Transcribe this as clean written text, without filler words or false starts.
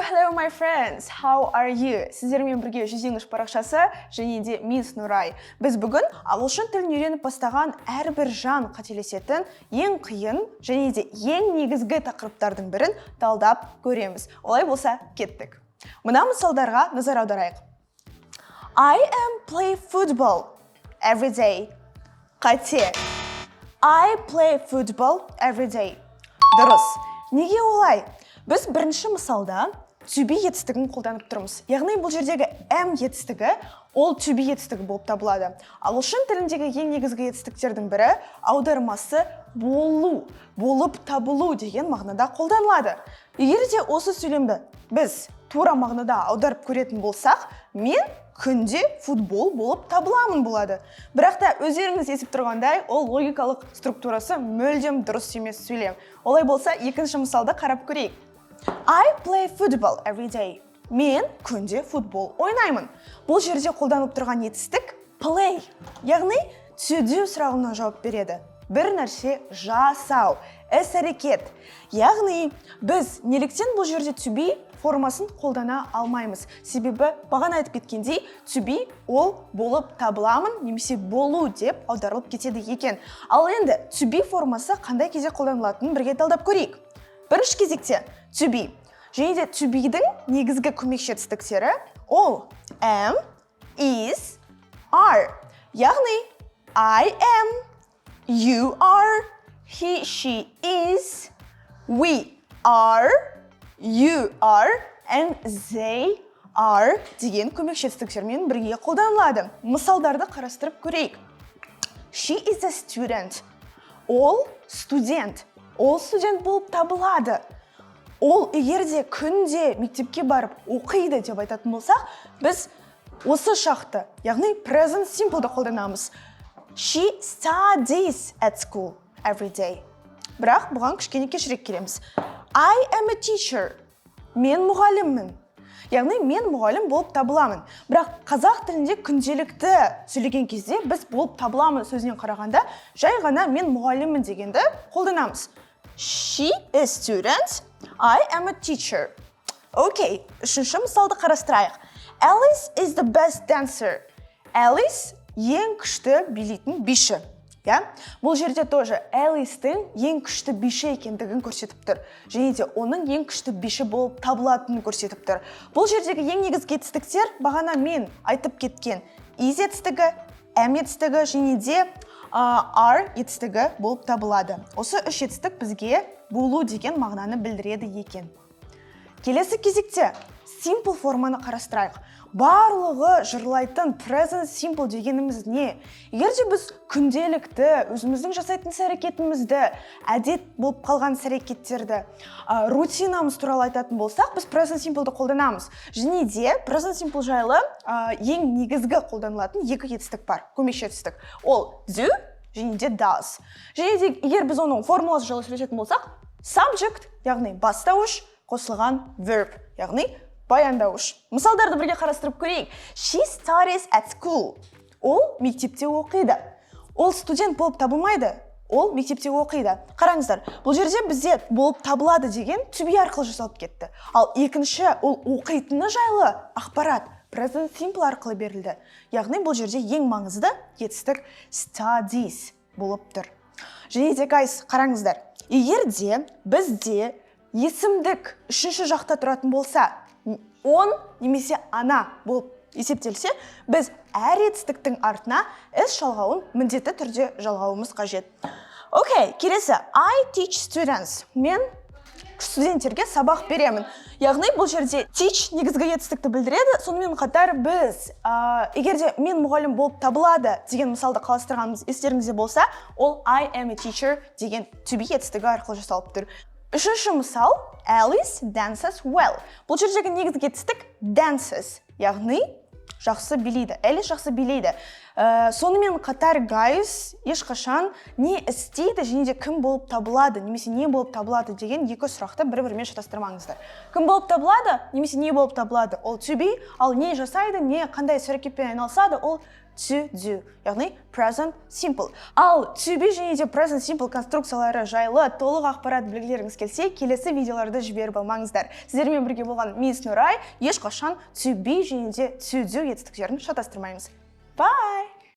hello my friends, how are you? Сіздермен бірге 100 парақшасы және де Miss Нұрай. Біз бүгін ағылшын тілін үйреніп бастаған әрбір жан қателесетін ең қиын және де ең негізгі тақырыптардың бірін талдап көреміз. Олай болса, кеттік. Мына мысалдарға назар аударайық. I am play football every day. Қате. I play football every day. Дұрыс. Неге олай? Біз бірінші мысалда to be етістігін қолданып тұрмыз. Яғни бұл жердегі am етістігі ол to be етістігі болып табылады. Ағылшын тіліндегі ең негізгі етістіктердің бірі аудармасы болу, болып табылу деген мағынада қолданылады. Егер де осы сөйлемді біз тура мағынада аударып көретін болсақ, мен күнде футбол болып табыламын болады. Бірақ та өздеріңіз естіп тұрғандай, ол логикалық структурасы мүлдем дұрыс емес сөйлем. Олай болса, екінші мысалды қарап көрейік. I play football every day. Мен күнде футбол ойнаймын. Бұл жерде қолданып тұрған етістік play. Яғни to do сұрағына жауап береді. Бір нәрсе жасау, іс-әрекет. Яғни біз неліктен бұл жерде to be формасын қолдана алмаймыз. Себебі бағана айтып кеткендей, to be ол болып табыламын немесе болу деп аударылып кетеді екен. Ал енді to be формасы қандай кезде қолданылатынын бірге талдап көрейік. Бірінші кезекте to be. Және де to be-дің негізгі көмекші етістіктері ол am, is, are. Яғни I am, you are, he, she is, we are, you are, and they are деген көмекші етістіктермен бірге қолданылады. Мысалдарды қарастырып көрейік. She is a student. Ол студент. Ол студент болып табылады. Ол егерде күнде мектепке барып оқиды деп айтатын болсақ, біз осы шақты, яғни present simple'ды қолданамыз. She studies at school every day. Бірақ бұған кішкене кешірек келеміз. I am a teacher. Мен мұғаліммін. Яғни мен мұғалім болып табыламын. Бірақ қазақ тілінде күнделікті сөйлеген кезде біз болып табыламын сөзінен қарағанда, жай ғана мен мұғаліммін дегенді қолданамыз. She is student. I am a teacher. Окей, үшінші мысалды қарастырайық. Alice is the best dancer. Alice ең күшті билейтін биші. Бұл жерде тоже Alice-тің ең күшті биші екендігін көрсетіп тұр. Және де оның ең күшті биші болып табылатынын көрсетіп тұр. Бұл жердегі ең негізгі етістіктер бағана мен айтып кеткен is етістігі, am етістігі және де are етістігі болып табылады. Осы үш етістік бізге болу деген мағынаны білдіреді екен. Келесі кезекте simple форманы қарастырайық. Барлығы жырлайтын present simple дегеніміз не? Егер де біз күнделікті, өзіміздің жасайтын іс-әрекетімізді, әдет болып қалған іс-әрекеттерді, рутинамыз туралы айтатын болсақ, біз present simple'ды қолданамыз. Және де present simple жайлы ең негізгі қолданылатын екі етістік бар, көмекші етістік. Ол do және де does. Және де егер біз оның формуласы жайлы сөйлесетін болсақ, subject, яғни бастауыш, қосылған verb, яғни баяндауыш. Мысалдарды бірге қарастырып көрейік. She studies at school. Ол мектепте оқиды. Ол студент болып табылмайды. Ол мектепте оқиды. Қараңыздар, бұл жерде бізде болып табылады деген to be арқылы жасалып кетті. Ал екінші ол оқитыны жайлы ақпарат present simple арқылы берілді. Яғни бұл жерде ең маңызды етістік studies болып тұр. Және де guys, қараңыздар, егер де бізде есімдік үшінші жақта тұратын болса, он немесе ана болып есептелсе, біз әр етістіктің артына іс жалғауын міндетті түрде жалғауымыз қажет. Окей, келесі. I teach students. Мен студенттерге сабақ беремін. Яғни бұл жерде teach негізгі етістікті білдіреді. Сонымен қатар біз, егерде мен мұғалім болып табылады деген мысалды қаластырғанымыз естеріңізде болса, ол I am a teacher деген to be етістігі арқылы жасалып тұр. Үшінші мысал, Alice dances well. Бұл жердегі негізгі етістік dances, яғни жақсы билейді. Alice жақсы билейді. Сонымен қатар guys ешқашан не істейді және де кім болып табылады немесе не болып табылады деген екі сұрақты бір-бірімен шатастырмаңыздар. Кім болып табылады немесе не болып табылады ол to be, ал не жасайды, не қандай іс-әрекетпен айналысады ол to do, яғни present simple. Ал to be және де present simple конструкциялары жайлы толық ақпарат білгілеріңіз келсе, келесі видеоларды жіберіп алмаңыздар. Сіздермен бірге болған Мисс Нұрай, ешқашан to be және де to do етістіктерін шатастырмаймыз. Bye!